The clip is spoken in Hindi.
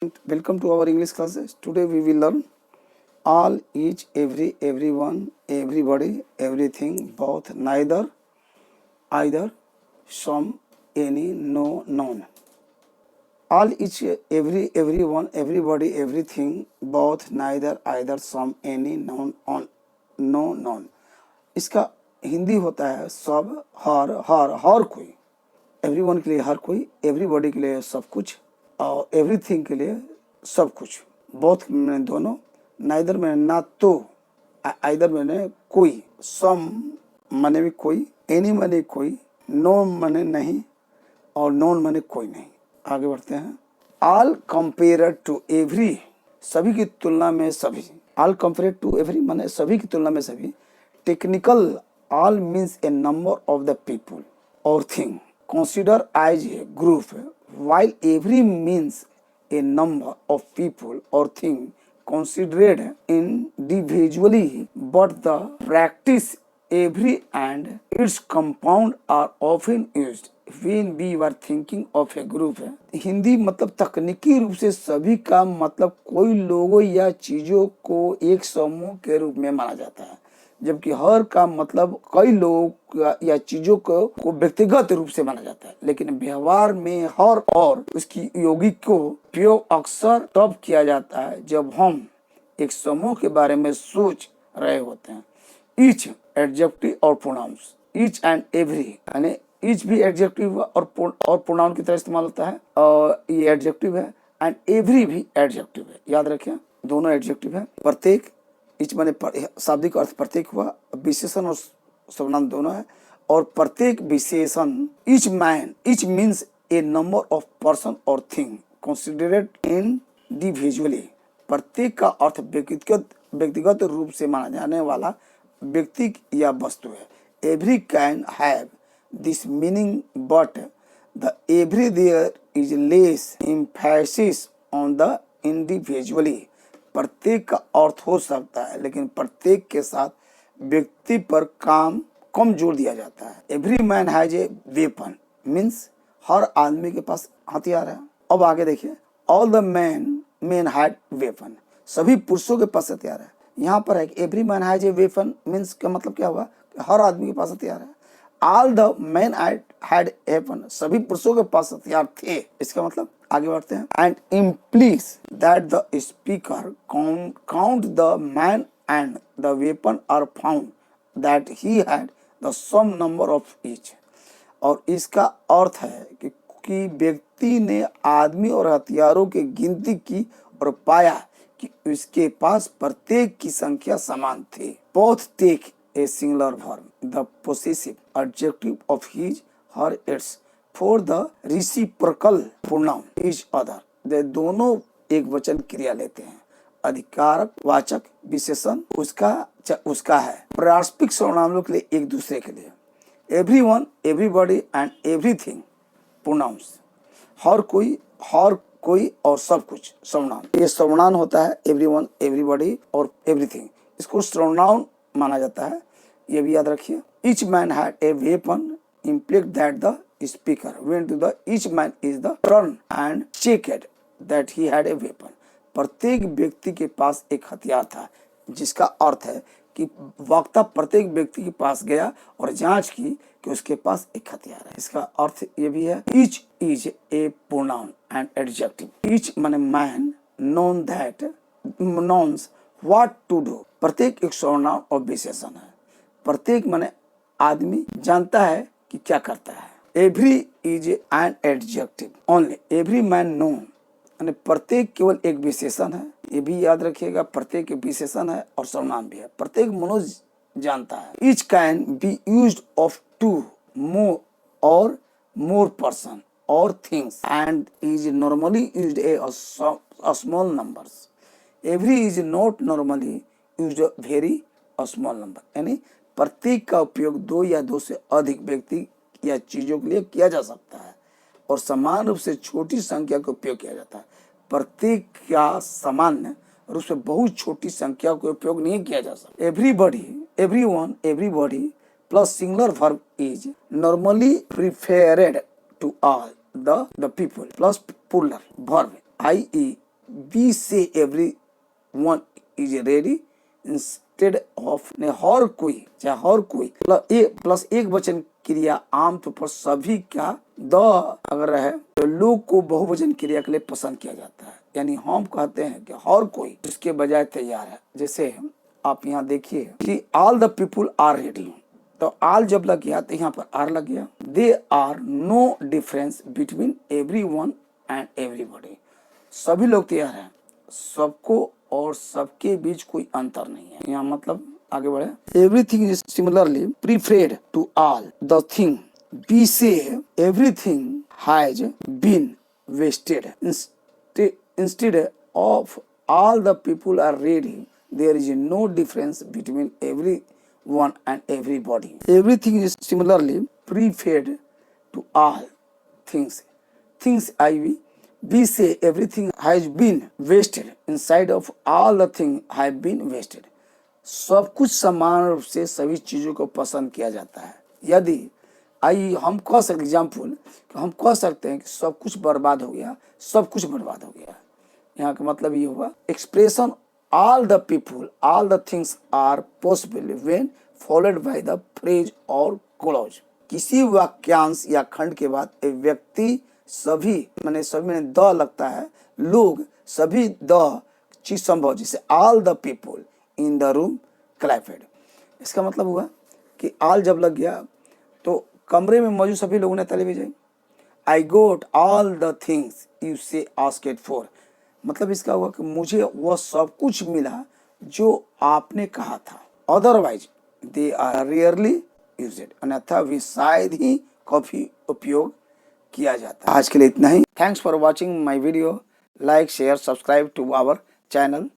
Welcome to our English classes. Today we will learn all, each, every, everyone, everybody, everything, both, neither, either, some, any, no, none. All, each, every, everyone, everybody, everything, both, neither, either, some, any, none, on, no, none. इसका हिंदी होता है सब, हर कोई. एवरीवन के लिए हर कोई, एवरीबॉडी के लिए सब कुछ और एवरीथिंग के लिए सब कुछ. बोथ में दोनों, नाइदर में ना तो, आइदर में कोई, सम माने भी कोई, एनी माने कोई, नो माने नहीं और नॉन माने कोई नहीं. आगे बढ़ते हैं. ऑल कंपेयर टू एवरी, सभी की तुलना में सभी. ऑल कंपेयर टू एवरी माने सभी की तुलना में सभी. Technical, all means A number of the people और thing considered as a group, while every means a number of people or things considered individually, but the practice every and its compound are often used when we were thinking of a group. Hindi मतलब तकनीकी रूप से सभी का मतलब कोई लोगों या चीजों को एक समूह के रूप में माना जाता है, जबकि हर का मतलब कई लोगों या चीजों को व्यक्तिगत रूप से माना जाता है. लेकिन व्यवहार में हर और उसकी यौगिक को उपयोग अक्सर तब किया जाता है जब हम एक समूह के बारे में सोच रहे होते हैं. ईच एडजेक्टिव और प्रोनाउंस. ईच एंड एवरी यानी ईच भी एडजेक्टिव और प्रोनाउन की तरह इस्तेमाल होता है और ये एडजेक्टिव है. एंड एवरी भी एडजेक्टिव है. याद रखें दोनों एडजेक्टिव है. प्रत्येक, इच माने शाब्दिक अर्थ प्रत्येक हुआ, विशेषण और सर्वनाम दोनों है. और प्रत्येक विशेषण, etch man, etch means A number of person और थिंग कंसिडरेड इंडिविजुअली. प्रत्येक का अर्थ व्यक्तिगत रूप से माना जाने वाला व्यक्ति या वस्तु है. Every can have this meaning but the every there is less emphasis on the individually. प्रत्येक का अर्थ हो सकता है लेकिन प्रत्येक के साथ व्यक्ति पर कम जोर दिया जाता है. Every man has a weapon means हर आदमी के पास हथियार है. अब आगे देखिए. All the man had weapon. सभी पुरुषों के पास हथियार है. यहाँ पर है every man has a weapon means का मतलब क्या हुआ, हर आदमी के पास हथियार है. All the man had weapon, सभी पुरुषों के पास हथियार थे. इसका मतलब आगे बढ़ते हैं. And implies that the speaker count the man and the weapon are found that he had the sum number of each. और इसका अर्थ है कि व्यक्ति ने आदमी और हथियारों की गिनती की और पाया कि उसके पास प्रत्येक की संख्या समान थी. Both take a singular verb, the possessive adjective of his, her, its, for the reciprocal pronoun each other. वे दोनों एक वचन क्रिया लेते हैं. अधिकारक वाचक विशेषण उसका है. प्रास्पिक सर्वनामों के लिए एक दूसरे के लिए. Everyone, everybody and everything pronounce. हर कोई और सब कुछ सर्वनाम. ये सर्वनाम होता है एवरीवन, एवरीबॉडी और एवरीथिंग. इसको सर्वनाम माना जाता है, ये भी याद रखिए. Each man had a weapon implied that the speaker went to the each man is the turn and checked that he had a weapon. प्रत्येक व्यक्ति के पास एक हथियार था, जिसका अर्थ है कि वक्ता प्रत्येक व्यक्ति के पास गया और जांच की कि उसके पास एक हथियार है. इसका अर्थ ये भी है. Each is a pronoun and adjective. Each माने man, known that, knows what to do. प्रत्येक एक सर्वनाम और विशेषण है. प्रत्येक माने आदमी जानता है कि क्या करता है. Every is an adjective only. Every man no यानी प्रत्येक केवल एक विशेषण है. ये भी याद रखिएगा, प्रत्येक विशेषण है और सर्वनाम भी है. प्रत्येक मनुष्य जानता है. Each can be used of two more or more person or things and is normally used a small numbers. Every is not normally used very small number. यानी प्रत्येक का उपयोग दो या दो से अधिक व्यक्ति या चीजों के लिए किया जा सकता है और समान रूप से छोटी संख्या का उपयोग किया जाता है. प्रत्येक का सामान्य रूप से बहुत छोटी संख्या का उपयोग नहीं किया जा सकता. Everybody, everyone, everybody plus singular verb is normally preferred to all the people plus plural verb i.e. Be say every one is ready instead of ने हर कोई, चाहे हर कोई प्लस एक वचन क्रिया आमतौर पर सभी का द अगर है तो लोग को बहुवचन क्रिया के लिए पसंद किया जाता है। यानी हम कहते हैं कि हर कोई उसके बजाय तैयार है। जैसे आप यहाँ देखिए कि all the people are ready, तो ऑल जब लग गया तो यहाँ पर आर लग गया। They are no difference between every one and everybody, सभी लोग तैयार हैं, सबको और सबके बीच कोई अंतर नहीं है। यहाँ मतलब आगे बढ़े, everything is similarly preferred to all the thing be say everything has been wasted instead of all the people are ready there is no difference between every one and everybody. Everything is similarly prepared to all things. Things IV. B say everything has been wasted inside of all the things have been wasted. सब कुछ समान रूप से सभी चीजों को पसंद किया जाता है। यदि आइए हम कह सकते एग्जाम्पल, हम कह सकते हैं कि सब कुछ बर्बाद हो गया, सब कुछ बर्बाद हो गया। यहाँ का मतलब ये हुआ expression all the people, all the things are possible when followed by the phrase or clause. किसी वाक्यांश या खंड के बाद एक व्यक्ति सभी में द लगता है, लोग सभी द चीज संभव, जैसे all the people in the room clapped। इसका मतलब हुआ कि all जब लग गया तो कमरे में मौजूद सभी लोगों ने ताली बजाई। I got all the things you say asked for, मतलब इसका हुआ कि मुझे वह सब कुछ मिला जो आपने कहा था। Otherwise they are rarely used, अन्यथा वे शायद ही कभी उपयोग किया जाता है। आज के लिए इतना ही। Thanks for watching my video. Like share subscribe to our channel.